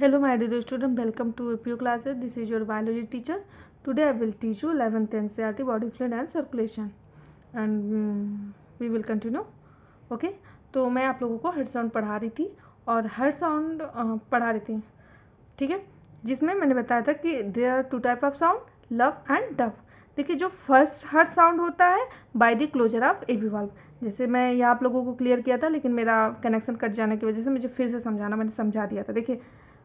Hello my dear student, welcome to APU classes. This is your biology teacher. Today I will teach you 11th NCERT body fluid and circulation and we will continue. Okay, तो मैं आप लोगों को heart sound पढ़ा रही थी और heart sound पढ़ा रही थी, ठीक है, जिसमें मैंने बताया था कि there are two type of sound, lub and dub. देखिए जो फर्स्ट हर्ट साउंड होता है by the closure of AB valve, जैसे मैं यहाँ आप लोगों को क्लियर किया था लेकिन मेरा कनेक्शन कट जाने की वजह से मुझे फिर से समझाना, मैंने समझा दिया था. देखिए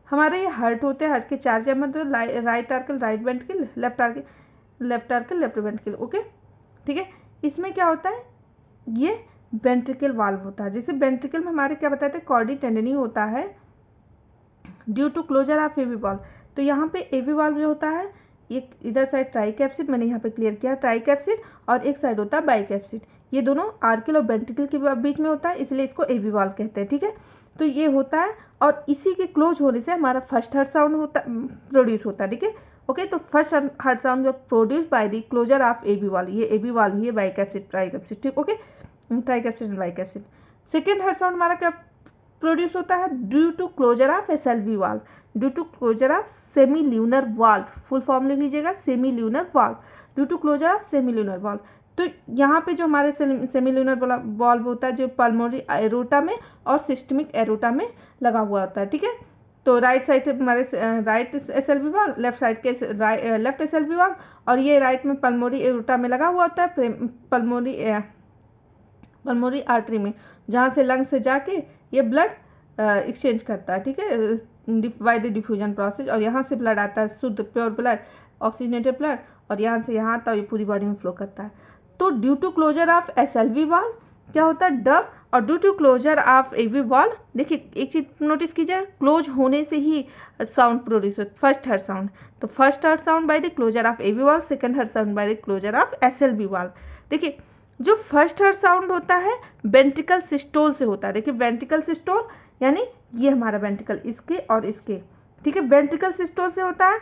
हमारे ये हर्ट होते हैं, हर्ट के चार चैम्बर, तो right auricle right ventricle, left auricle left ventricle. Okay ठीक है. इसमें क्या होता है, ये वेंट्रिकल वाल्व होता है. जैसे वेंट्रिकल में हमारे क्या बताते हैं, कॉर्डी टेंडनी होता है due to closure of AB valve. तो यहाँ पे एबी वाल्व जो होता है, ये इधर साइड ट्राइकैप्सिड, मैंने यहाँ पे क्लियर किया ट्राइकैप्सिड, और एक साइड होता है बाइकैप्सिड. ये दोनों आर्कल और वेंट्रिकल के बीच में होता है, इसलिए इसको एबी वाल्व कहते हैं. ठीक है, तो ये होता है और इसी के क्लोज होने से हमारा फर्स्ट हर्ट साउंड होता प्रोड्यूस होता है. ठीक है, ओके. तो फर्स्ट हर्ट साउंड जो produce by the closure of AB valve, ये एबी वाल्व ही है, बाइकैप्सिड ट्राइकैप्सिड. ठीक, okay, tricuspid and bicuspid. Second heart sound हमारा क्या प्रोड्यूस होता है, due to closure of SLV valve, due to closure of semi lunar valve. Full form लिख लीजिएगा, semi lunar valve, due to closure of semi lunar valve. तो यहाँ पे जो हमारे सेमी ल्यूनर वाल्व होता है, जो पल्मोनरी एरोटा में और सिस्टमिक एरोटा में लगा हुआ होता है. ठीक है, तो राइट साइड हमारे right SLV valve, left side के लेफ्ट एसएलवी वाल्व, और ये राइट में पल्मोनरी एरोटा में लगा हुआ होता है, पल्मोनरी आर्टरी में, जहाँ से लंग से जाके ये ब्लड एक्सचेंज करता है. ठीक है, बाय द डिफ्यूजन प्रोसेस, और यहाँ से ब्लड आता है शुद्ध प्योर ब्लड, ऑक्सीजनेटेड ब्लड, और यहाँ से यहाँ आता है, ये पूरी बॉडी में फ्लो करता है. तो due to closure of SLV valve क्या होता है, डब, और due to closure of AB valve, देखिए एक चीज नोटिस कीजिए, क्लोज होने से ही साउंड प्रोड्यूस होता है, फर्स्ट हर्ट साउंड. तो first heart sound by the closure of AB valve, second heart sound by the closure of SLV valve. देखिए जो फर्स्ट हर्ट साउंड होता है वेंट्रिकल सिस्टोल से होता है. देखिए वेंट्रिकल सिस्टोल यानी ये हमारा वेंट्रिकल, इसके और इसके. ठीक है, वेंट्रिकल सिस्टोल से होता है.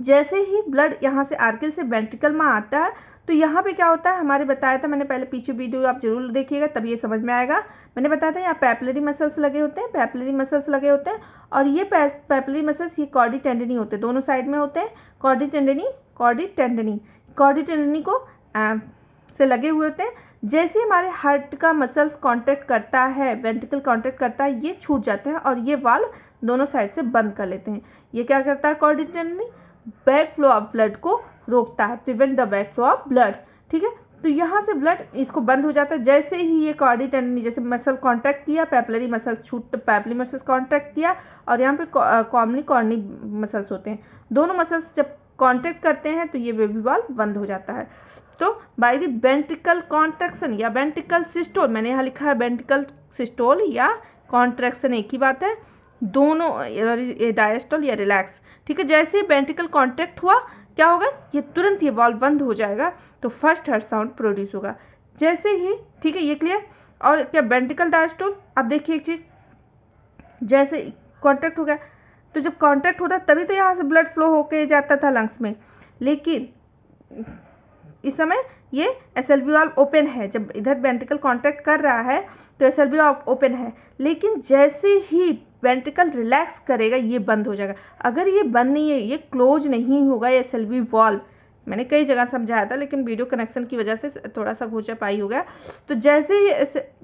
जैसे ही ब्लड यहाँ से आर्किल से वेंट्रिकल में आता है, तो यहाँ पे क्या होता है, हमारे बताया था मैंने पहले, पीछे वीडियो आप जरूर देखिएगा तब ये समझ में आएगा. मैंने बताया था यहाँ पैपिलरी मसल्स लगे होते हैं, पैपिलरी मसल्स लगे होते हैं, और ये पैपिलरी मसल्स ये कॉर्डी टेंडनी होते हैं, दोनों साइड में होते हैं. कॉर्डी टेंडनी को से लगे हुए होते हैं. जैसे हमारे हार्ट का मसल्स कांटेक्ट करता है, वेंट्रिकल कांटेक्ट करता है, ये छूट जाते हैं और ये वाल्व दोनों साइड से बंद कर लेते हैं. ये क्या करता है, chordae tendineae back flow of blood को रोकता है, prevent the back flow of blood. ठीक है, तो यहाँ से ब्लड इसको बंद हो जाता है. जैसे ही ये कॉर्डी टेंडनी जैसे मसल कांटेक्ट किया, पैपिलरी मसल्स छूट, पैपिलरी मसल्स कांटेक्ट किया, और यहाँ पे कॉमनली कॉर्नी मसल्स होते हैं, दोनों मसल्स जब कांटेक्ट करते हैं तो ये बेबी वाल्व बंद हो जाता है. तो बाय द वेंट्रिकल कॉन्ट्रैक्शन या वेंट्रिकल सिस्टोल, मैंने यहाँ लिखा है वेंट्रिकल सिस्टोल या कॉन्ट्रैक्शन, एक ही बात है, दोनों डायस्टोल या रिलैक्स. ठीक है, जैसे वेंट्रिकल कॉन्ट्रैक्ट हुआ क्या होगा, ये तुरंत ये वाल्व बंद हो जाएगा, तो फर्स्ट हर्ट साउंड प्रोड्यूस होगा. जैसे ही, ठीक है ये क्लियर. और क्या वेंट्रिकल डायस्टोल, अब देखिए एक चीज, जैसे कॉन्ट्रैक्ट हो गया, तो जब कॉन्ट्रैक्ट होता तभी तो यहाँ से ब्लड फ्लो होके जाता था लंग्स में, लेकिन इस समय ये एसएलवी वाल्व ओपन है. जब इधर वेंट्रिकल कांटेक्ट कर रहा है तो एसएलवी वाल्व ओपन है, लेकिन जैसे ही वेंट्रिकल रिलैक्स करेगा ये बंद हो जाएगा. अगर ये बंद नहीं है, ये क्लोज नहीं होगा एसएलवी वाल्व, मैंने कई जगह समझाया था लेकिन वीडियो कनेक्शन की वजह से थोड़ा सा घोचापाई हो गया. तो जैसे ही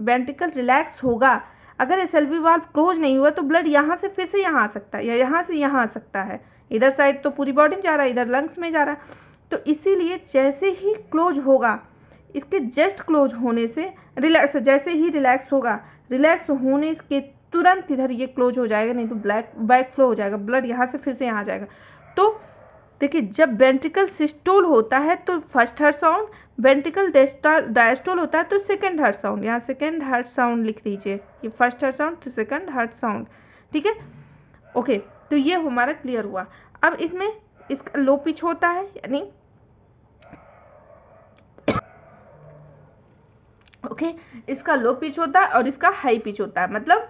वेंट्रिकल रिलैक्स होगा, अगर एसएलवी वाल्व क्लोज नहीं हुआ तो ब्लड यहाँ से फिर से यहाँ आ सकता है, या यहाँ से यहाँ आ सकता है. इधर साइड तो पूरी बॉडी में जा रहा है, इधर लंग्स में जा रहा है. तो इसीलिए जैसे ही क्लोज होगा, इसके जस्ट क्लोज होने से रिलैक्स, जैसे ही रिलैक्स होगा, रिलैक्स होने के तुरंत इधर ये क्लोज हो जाएगा, नहीं तो बैक फ्लो हो जाएगा, ब्लड यहाँ से फिर से यहाँ आ जाएगा. तो देखिए जब वेंट्रिकल सिस्टोल होता है तो first heart sound, ventricle diastole होता है तो सेकंड हर्ट साउंड. यहाँ सेकंड हर्ट साउंड लिख दीजिए, ये फर्स्ट हर्ट साउंड तो सेकंड हर्ट साउंड. ठीक है, ओके. तो ये हमारा क्लियर हुआ. अब इसमें इसका लो पिच होता है, यानी ओके इसका लो पिच होता है और इसका हाई पिच होता है. मतलब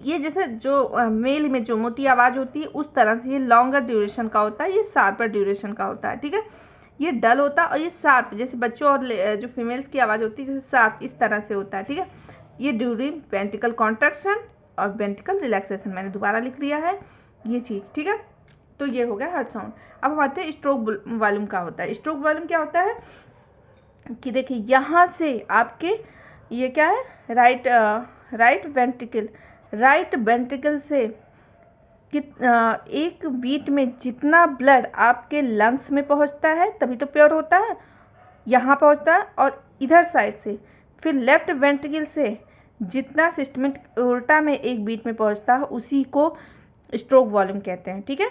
ये जैसे जो मेल में जो मोटी आवाज होती है उस तरह से ये लॉन्गर ड्यूरेशन का होता है, ये शार्पर ड्यूरेशन का होता है. ठीक है, ये डल होता है और ये शार्प, जैसे बच्चों और जो फीमेल्स की आवाज होती है जैसे शार्प, इस तरह से होता है. ठीक है, ये ड्यूरिंग वेंट्रिकल कॉन्ट्रैक्शन और वेंट्रिकल रिलैक्सेशन, मैंने दोबारा लिख दिया है ये चीज़, ठीक है। तो ये हो गया हार्ट साउंड। अब हम आते हैं स्ट्रोक वॉल्यूम का होता है। स्ट्रोक वॉल्यूम क्या होता है कि देखिए यहाँ से आपके ये क्या है, राइट वेंट्रिकल से एक बीट में जितना ब्लड आपके लंग्स में पहुँचता है तभी तो प्योर होता है, यहाँ पहुँचता है, और इधर साइड से फिर लेफ्ट वेंट्रिकल से जितना सिस्टमिक उल्टा में एक बीट में पहुँचता है उसी को स्ट्रोक वॉल्यूम कहते हैं, ठीक है।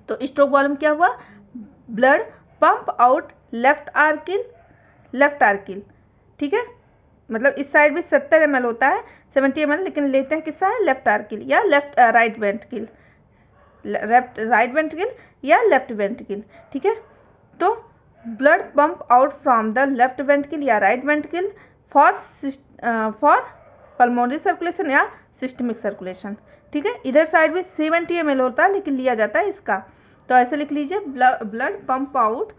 तो स्ट्रोक वॉल्यूम क्या हुआ, ब्लड पंप आउट लेफ्ट आर्किल, ठीक है। मतलब इस साइड भी 70 ml होता है, 70 ml, लेकिन लेते हैं किससा है, लेफ्ट आर्किल या राइट वेंट्रिकल, ठीक है। तो blood pump out from the left ventricle या right ventricle for pulmonary circulation या सिस्टमिक सर्कुलेशन, ठीक है। इधर साइड भी 70 ml होता है लेकिन लिया जाता है इसका, तो ऐसे लिख लीजिए, blood pump out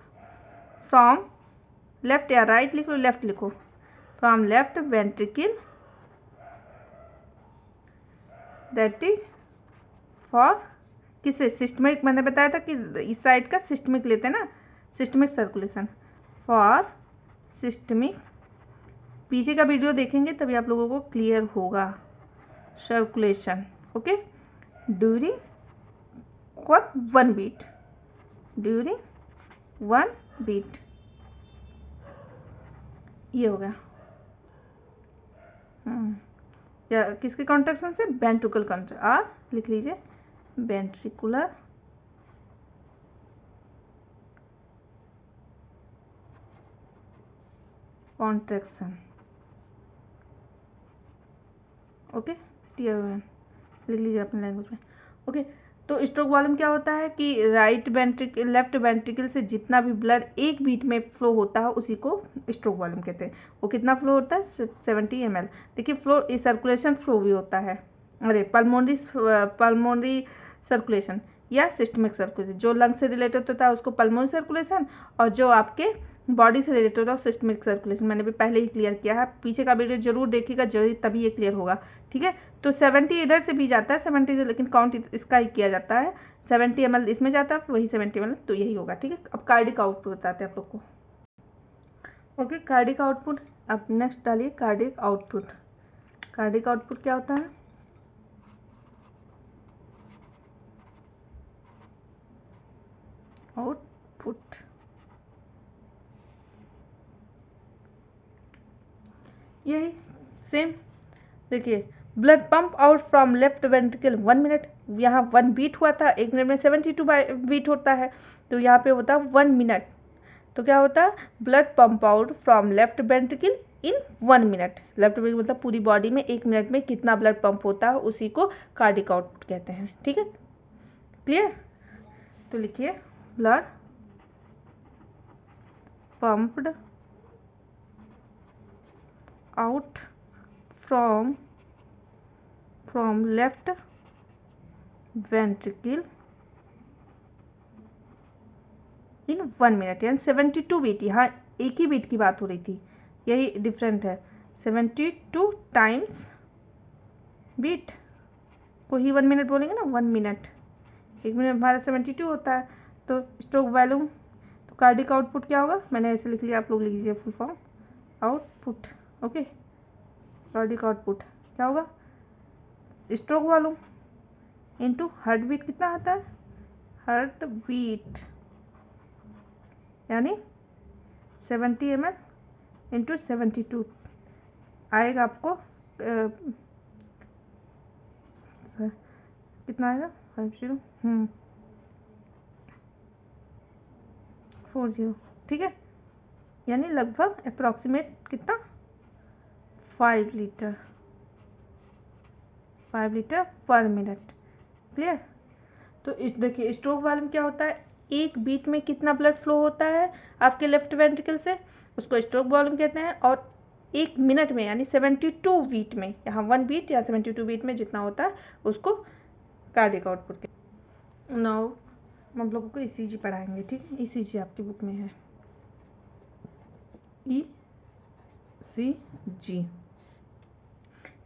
from left या राइट लिखो, लेफ्ट लिखो, from left ventricle, that is for किसे, सिस्टमिक, मैंने बताया था कि इस साइड का सिस्टमिक लेते हैं ना, सिस्टमिक सर्कुलेशन, फॉर सिस्टमिक, पीछे का वीडियो देखेंगे तभी आप लोगों को क्लियर होगा, circulation, okay, during what 1 beat, during 1 beat, ये हो गया। या किसके कॉन्ट्रैक्शन से, वेंट्रिकुलर कॉन्ट्रैक्शन, और लिख लीजिए वेंट्रिकुलर कॉन्ट्रैक्शन, ओके, लिख लीजिए अपने लैंग्वेज में, ओके। तो स्ट्रोक वॉल्यूम क्या होता है कि लेफ्ट वेंट्रिकल से जितना भी ब्लड एक बीट में फ्लो होता है उसी को स्ट्रोक वॉल्यूम कहते हैं। वो कितना फ्लो होता है, 70 ml। देखिए फ्लो, सर्कुलेशन फ्लो भी होता है, अरे पल्मोनरी सर्कुलेशन या सिस्टमिक सर्कुलेशन, जो लंग से रिलेटेड होता है उसको पल्मोनरी सर्कुलेशन, और जो आपके बॉडी से रिलेटेड होता है सिस्टमिक सर्कुलेशन, मैंने भी पहले ही क्लियर किया है, पीछे का वीडियो जरूर देखिएगा, जरूर तभी ये क्लियर होगा, ठीक है। तो 70 इधर से भी जाता है, 70, लेकिन काउंट इसका ही किया जाता है, 70 ml इसमें जाता है, वही 70 ml, तो यही होगा, ठीक है। अब कार्डिक आउटपुट बताते हैं आप लोग को, ओके। कार्डिक आउटपुट, अब नेक्स्ट डालिए कार्डिक आउटपुट। कार्डिक आउटपुट क्या होता है, आउटपुट, यही सेम, देखिए blood pump out from left ventricle 1 minute, यहाँ 1 बीट हुआ था, 1 मिनट में 72 बीट होता है, तो यहाँ पे होता है 1 मिनट, तो क्या होता है, blood pump out from left ventricle in 1 minute, left ventricle मतलब पूरी बॉडी में 1 मिनट में कितना ब्लड पंप होता है उसी को कार्डिक आउटपुट कहते हैं, ठीक है, क्लियर। तो लिखिए blood pumped out from left ventricle in 1 minute, यानी 72 बीट, यहाँ एक ही बीट की बात हो रही थी, यही डिफरेंट है, 72 टाइम्स बीट को ही 1 मिनट बोलेंगे ना, 1 मिनट, 1 मिनट हमारा 72 होता है, तो स्ट्रोक वॉल्यूम, तो कार्डिक आउटपुट क्या होगा, मैंने ऐसे लिख लिया, आप लोग लिख लीजिए full form, output, okay. Cardiac output क्या होगा, stroke volume into heart beat, कितना आता है, हार्ट बीट, यानी 70 ml इंटू 72 आएगा आपको, कितना आएगा, 50 40, ठीक है, यानी लगभग अप्रॉक्सीमेट कितना, 5 लीटर पर मिनट, क्लियर। तो इस देखिए स्ट्रोक वॉल्यूम क्या होता है, एक बीट में कितना ब्लड फ्लो होता है आपके लेफ्ट वेंट्रिकल से, उसको स्ट्रोक वॉल्यूम कहते हैं, और 1 मिनट में यानी 72 बीट में, यहाँ 1 बीट या 72 बीट में जितना होता है उसको कार्डिक आउटपुट कहते हैं। नाउ हम लोगों को ECG पढ़ाएंगे, ठीक है, ECG आपकी बुक में है, ECG,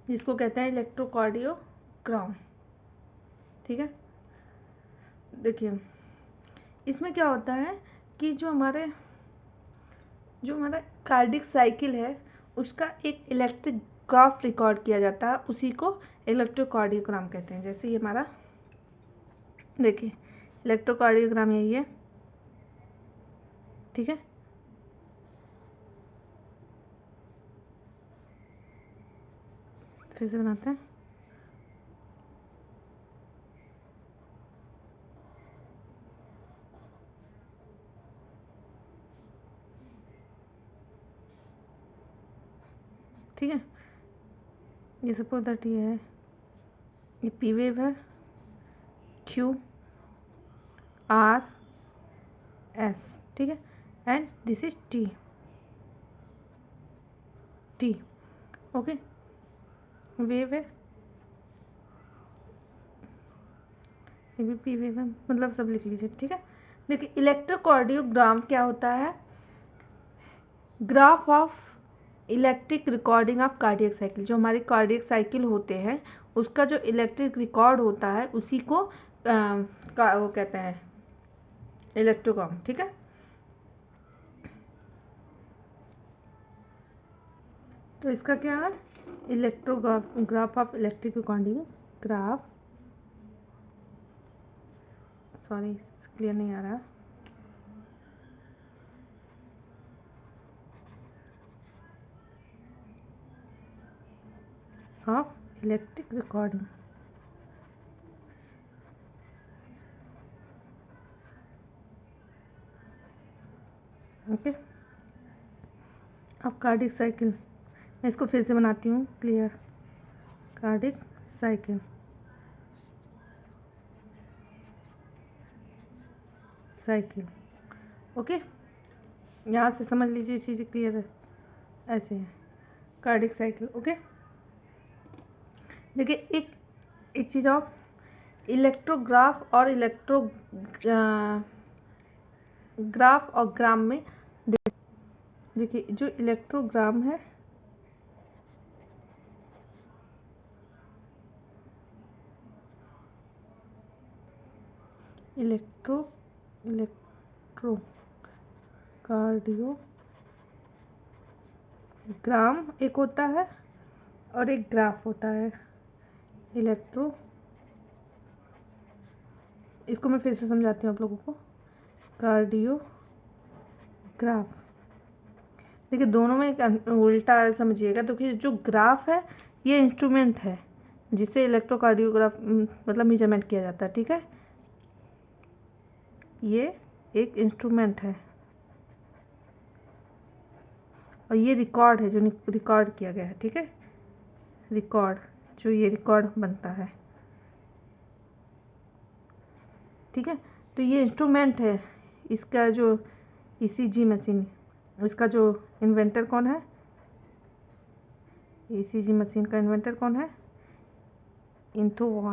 जिसको कहते हैं इलेक्ट्रोकार्डियोग्राम। ठीक है, देखिए इसमें क्या होता है कि जो हमारा कार्डिक साइकिल है उसका एक इलेक्ट्रिक ग्राफ रिकॉर्ड किया जाता है, उसी को इलेक्ट्रोकार्डियोग्राम कहते हैं। जैसे ये हमारा देखिए इलेक्ट्रोकार्डियोग्राम यही है। ठीक है, फिर से बनाते हैं। ठीक है, ये सपोज दैट ये है, ये पी वेव है, क्यू आर एस। ठीक है, and this is T. T okay, wave है, ये भी पी वेव है, मतलब सब लिख लीजिए। ठीक है, देखिए इलेक्ट्रोकार्डियोग्राम क्या होता है, graph of electric recording of cardiac cycle. जो हमारे कार्डियक साइकिल होते हैं उसका जो इलेक्ट्रिक रिकॉर्ड होता है उसी को वो कहते हैं इलेक्ट्रोग्राम। ठीक है, तो इसका क्या है, graph of electric recording, graph, sorry clear नहीं आ रहा, ऑफ इलेक्ट्रिक रिकॉर्डिंग। ओके, अब कार्डिक साइकिल, मैं इसको फिर से बनाती हूँ clear. Cardiac cycle, cycle okay, यहाँ से समझ लीजिए चीज़ें क्लियर है, ऐसे है कार्डिक साइकिल। ओके, देखिए एक चीज़ और, इलेक्ट्रोग्राफ और ग्राफ और ग्राम में देखिए जो इलेक्ट्रोग्राम है, इलेक्ट्रो कार्डियोग्राम एक होता है और एक ग्राफ होता है। इसको मैं फिर से समझाती हूँ आप लोगों को। कार्डियोग्राफ, देखिए दोनों में एक उल्टा समझिएगा। तो कि जो ग्राफ है ये इंस्ट्रूमेंट है जिससे इलेक्ट्रोकार्डियोग्राफ मतलब मेजरमेंट किया जाता है। ठीक है, ये एक इंस्ट्रूमेंट है और ये रिकॉर्ड है जो रिकॉर्ड किया गया है। ठीक है, रिकॉर्ड, जो ये रिकॉर्ड बनता है। ठीक है, तो ये इंस्ट्रूमेंट है। इसका जो ईसीजी मशीन, इसका जो इन्वेंटर कौन है, ईसीजी मशीन का इन्वेंटर कौन है, Einthoven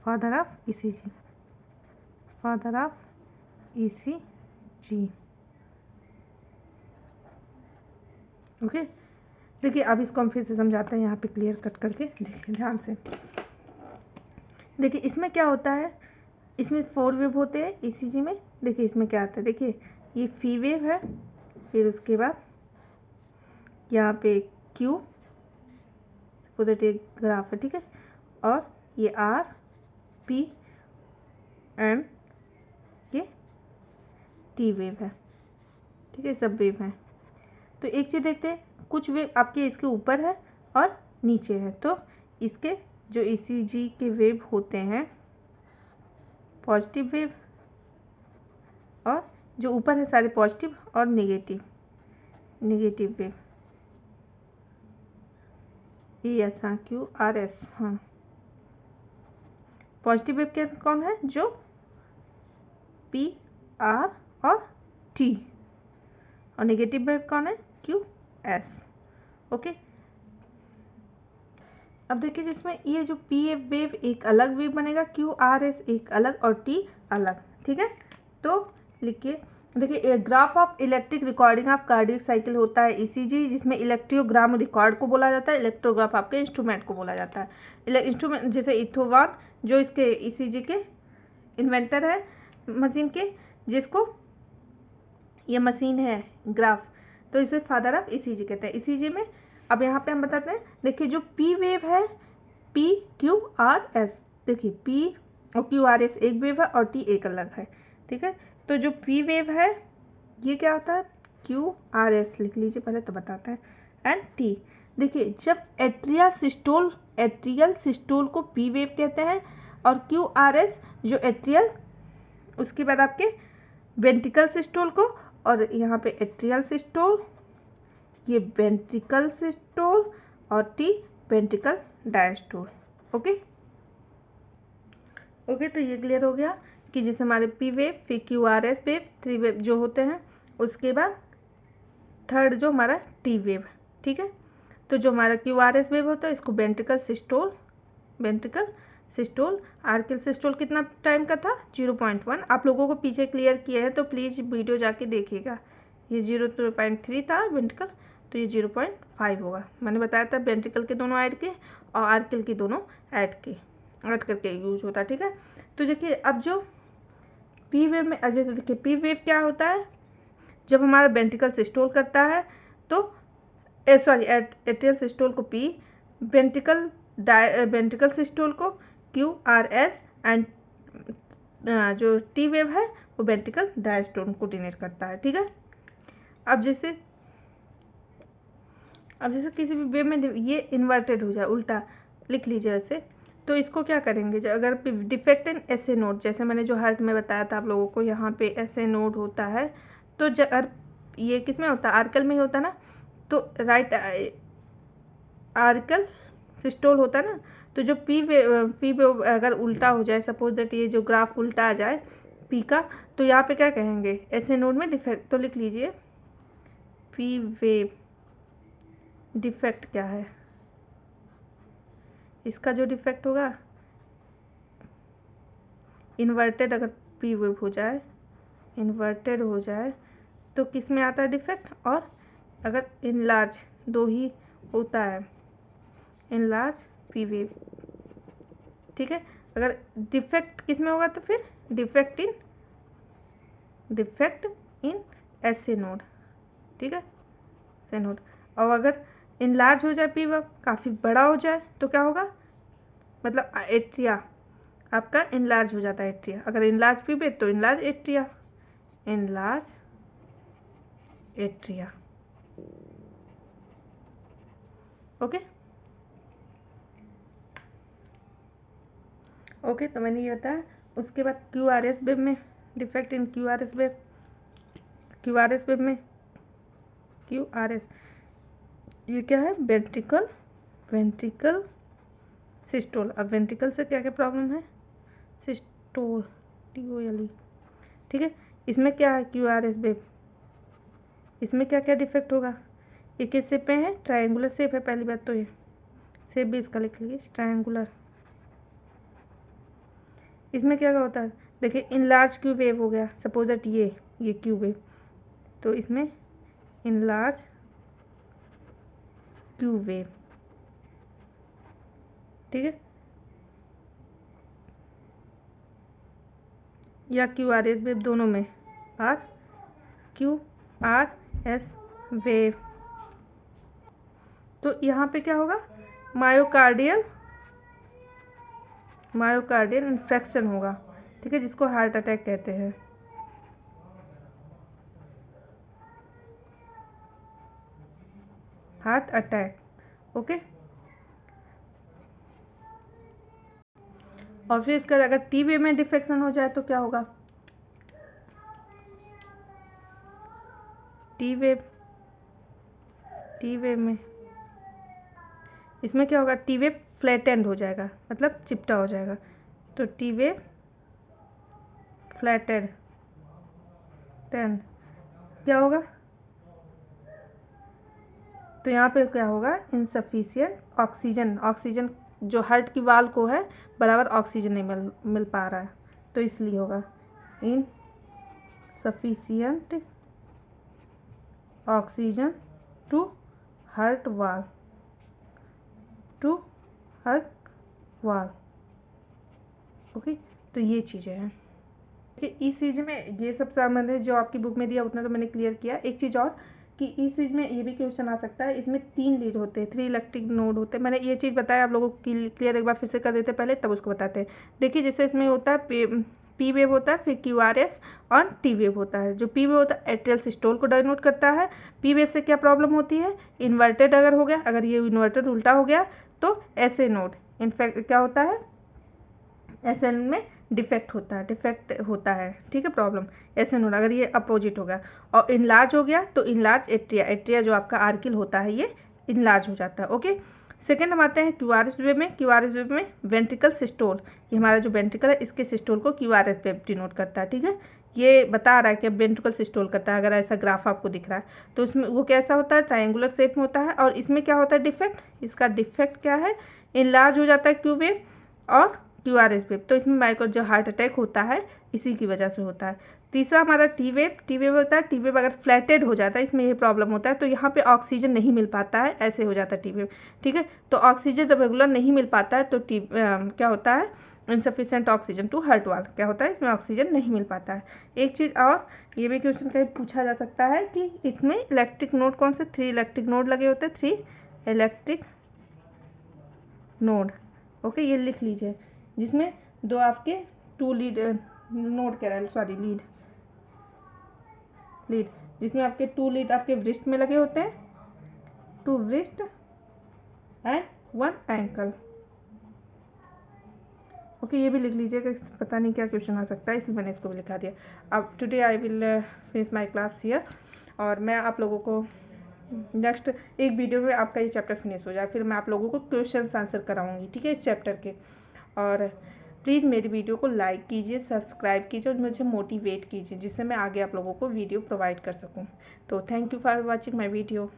father of ECG, father of ECG. Okay, देखिए अब इसको हम फिर से समझाते हैं यहाँ पे क्लियर कट करके, देखिए ध्यान से। देखिए इसमें क्या होता है, इसमें 4 वेव होते हैं ईसीजी में। देखिए इसमें क्या आता है, देखिए ये फी वेव है, फिर उसके बाद यहाँ पे क्यू उधर एक ग्राफ है। ठीक है, और ये आर पी एंड ये टी वेव है। ठीक है, सब वेव हैं। तो एक चीज़ देखते हैं, कुछ वेव आपके इसके ऊपर है और नीचे है। तो इसके जो ईसीजी के वेव होते हैं पॉजिटिव वेव, और जो ऊपर है सारे पॉजिटिव और नेगेटिव वेव। ये एस, हाँ क्यू आर एस, हाँ पॉजिटिव वेव क्या कौन है, जो पी आर और टी, और नेगेटिव वेव कौन है, क्यू एस। ओके, अब देखिए जिसमें ये जो पी वेव एक अलग वेव बनेगा, क्यू आर एस एक अलग और टी अलग। ठीक है, तो लिखिए देखिए graph of electric recording of cardiac cycle होता है ईसीजी, जिसमें इलेक्ट्रोग्राम रिकॉर्ड को बोला जाता है, इलेक्ट्रोग्राफ आपके इंस्ट्रूमेंट को बोला जाता है। इंस्ट्रूमेंट जैसे इथोवान जो इसके ईसीजी के इन्वेंटर है मशीन के, जिसको ये मशीन है ग्राफ, तो इसे फादर ऑफ ईसीजी कहते हैं। ईसीजी में अब यहाँ पे हम बताते हैं, देखिए जो पी वेव है, पी क्यू आर एस, देखिए पी और क्यू आर एस एक वेव है और टी एक अलग है, ठीक है। तो जो पी वेव है ये क्या होता है, क्यू आर एस लिख लीजिए पहले तो बताते हैं, एंड टी। देखिए जब एट्रियल सिस्टोल को पी वेव कहते हैं, और क्यू आर एस जो एट्रियल, उसके बाद आपके वेंट्रिकल सिस्टोल को, और यहाँ पे एट्रियल सिस्टोल, ये वेंट्रिकल सिस्टोल, और T ventricle diastole. Okay okay, तो ये क्लियर हो गया कि जैसे हमारे पी वेव, फिर Q R S wave, three wave जो होते हैं, उसके बाद थर्ड जो हमारा टी वेव, ठीक है। तो जो हमारा क्यू आर एस वेव होता है इसको वेंट्रिकल सिस्टोल, आर्कियल सिस्टोल कितना टाइम का था, 0.1। आप लोगों को पीछे क्लियर किया है तो प्लीज़ वीडियो जाके देखिएगा। ये 0.3 था वेंट्रिकल, तो ये 0.5 होगा। मैंने बताया था वेंट्रिकल के दोनों ऐड के और आर्कियल के दोनों ऐड करके यूज होता है, ठीक है। तो देखिए अब जो पी वेव में, जैसे देखिए पी वेव क्या होता है, जब हमारा वेंट्रिकल सिस्टोल करता है तो एट्रियल सिस्टोल को पी, वेंट्रिकल सिस्टोल को क्यू आर एस, एंड जो टी वेव है वो वेंट्रिकल डायस्टोल को डिनोट करता है, ठीक है। अब जैसे किसी भी वेव में ये इन्वर्टेड हो जाए, उल्टा लिख लीजिए वैसे, तो इसको क्या करेंगे, जो अगर defect in S A node, जैसे मैंने जो हार्ट में बताया था आप लोगों को, यहाँ पे एस ए नोड होता है, तो अगर ये किस में होता है, आर्कल में ही होता है ना, तो राइट आर्कल सिस्टोल होता है ना, तो जो पी वेव अगर उल्टा हो जाए, सपोज दैट ये जो ग्राफ उल्टा आ जाए पी का, तो यहाँ पे क्या कहेंगे, एस ए नोड में डिफेक्ट। तो लिख लीजिए पी वेव डिफेक्ट क्या है, इसका जो डिफेक्ट होगा, इन्वर्टेड अगर पी वेव हो जाए, इन्वर्टेड हो जाए तो किस में आता है डिफेक्ट, और अगर इनलार्ज, दो ही होता है, इनलार्ज पी वेव, ठीक है। अगर डिफेक्ट किस में होगा तो फिर defect in S A node, ठीक है, से नोड। और अगर इनलार्ज हो जाए पी वेव, काफ़ी बड़ा हो जाए, तो क्या होगा, मतलब एट्रिया आपका इनलार्ज हो जाता है, एट्रिया। अगर इनलार्ज पी वेव तो enlarge atria, enlarge atria. Okay okay, तो मैंने ये बताया। उसके बाद क्यू आर एस वेव में defect in Q R S wave में क्यू आर एस, ये क्या है, वेंट्रिकल सिस्टोल। अब वेंट्रिकल से क्या क्या प्रॉब्लम है, सिस्टोल, TOLE, ठीक है। इसमें क्या है, क्यू आर एस वेव, इसमें क्या क्या डिफेक्ट होगा, ये किस शेप में है, ट्रायंगुलर शेप है, पहली बात तो ये शेप भी इसका लिख लीजिए, ट्रायंगुलर। इसमें क्या होता है, देखिए इनलार्ज क्यू वेव हो गया, सपोज दैट ये क्यू वेव, तो इसमें इनलार्ज क्यू वेव, ठीक है, या क्यू आर एस वेव, दोनों में क्यू आर एस वेव। तो यहाँ पे क्या होगा, मायोकार्डियल इन्फेक्शन होगा, ठीक है, जिसको हार्ट अटैक कहते हैं। Heart attack, okay. और फिर इसका अगर टी वेव में डिफेक्शन हो जाए तो क्या होगा, टी वेव में इसमें क्या होगा, टी वेव फ्लैटेंड हो जाएगा, मतलब चिपटा हो जाएगा, तो टी वेव फ्लैटेंड क्या होगा, तो यहाँ पे क्या होगा, इनसफिशियंट ऑक्सीजन जो हार्ट की वाल को है बराबर ऑक्सीजन नहीं मिल पा रहा है, तो इसलिए होगा sufficient oxygen to heart wall। Okay, तो ये चीज़ें हैं। ECG में ये सब संबंध है जो आपकी बुक में दिया उतना तो मैंने क्लियर किया। एक चीज़ और कि ECG में ये भी क्वेश्चन आ सकता है, इसमें 3 लीड होते हैं, 3 इलेक्ट्रिक नोड होते हैं। मैंने ये चीज़ बताया आप लोगों को क्लियर, एक बार फिर से कर देते पहले तब उसको बताते हैं। देखिए जैसे इसमें होता है पी वेव होता है, फिर QRS और टी वेव होता है। जो पी वेव होता है एट्रियल सिस्टोल को डिनोट करता है। पी वेव से क्या प्रॉब्लम होती है, इन्वर्टेड अगर हो गया, अगर ये इन्वर्टेड उल्टा हो गया तो ऐसे नोड इनफैक्ट क्या होता है, ऐसे में डिफेक्ट होता है, ठीक है, प्रॉब्लम ऐसे नोड अगर ये अपोजिट हो गया। और इनलार्ज हो गया तो इनलार्ज एट्रिया जो आपका आर्किल होता है ये इनलार्ज हो जाता है। ओके, सेकेंड हम आते हैं QRS वेव में। QRS वेव में वेंट्रिकल सिस्टोल, ये हमारा जो वेंट्रिकल है इसके सिस्टोल को QRS वेव डिनोट करता है। ठीक है, ये बता रहा है कि वेंट्रिकल सिस्टोल करता है। अगर ऐसा ग्राफ आपको दिख रहा है तो उसमें वो कैसा होता है, ट्रायंगुलर शेप में होता है। और इसमें क्या होता है डिफेक्ट, इसका डिफेक्ट क्या है, इनलार्ज हो जाता है क्यू वेव और QRS वेव। तो इसमें माइक्रो जो हार्ट अटैक होता है इसी की वजह से होता है। तीसरा हमारा टी वेव होता है। टी वेव अगर फ्लैटेड हो जाता है, इसमें ये प्रॉब्लम होता है, तो यहाँ पे ऑक्सीजन नहीं मिल पाता है, ऐसे हो जाता है टी वेव। ठीक है, तो ऑक्सीजन जब रेगुलर नहीं मिल पाता है तो क्या होता है, insufficient oxygen to heart wall, क्या होता है, इसमें ऑक्सीजन नहीं मिल पाता है। एक चीज़ और, ये भी क्वेश्चन कहीं पूछा जा सकता है कि इसमें इलेक्ट्रिक नोड कौन से, 3 इलेक्ट्रिक नोड लगे होते हैं, 3 इलेक्ट्रिक नोड। ओके, ये लिख लीजिए, जिसमें 2 आपके 2 लीड नोड कह रहा है, सॉरी लीड, जिसमें आपके 2 लीड आपके वृष्ट में लगे होते हैं, 2 वृष्ट एंड 1 एंकल। ओके, ये भी लिख लीजिएगा, पता नहीं क्या क्वेश्चन आ सकता है इसलिए मैंने इसको भी लिखा दिया। अब today I will finish my class here, और मैं आप लोगों को नेक्स्ट एक वीडियो में आपका ये चैप्टर फिनिश हो जाए, फिर मैं आप लोगों को क्वेश्चन आंसर कराऊंगी, ठीक है, इस चैप्टर के। और प्लीज़ मेरी वीडियो को लाइक कीजिए, सब्सक्राइब कीजिए और मुझे मोटिवेट कीजिए, जिससे मैं आगे आप लोगों को वीडियो प्रोवाइड कर सकूं। तो thank you for watching my video.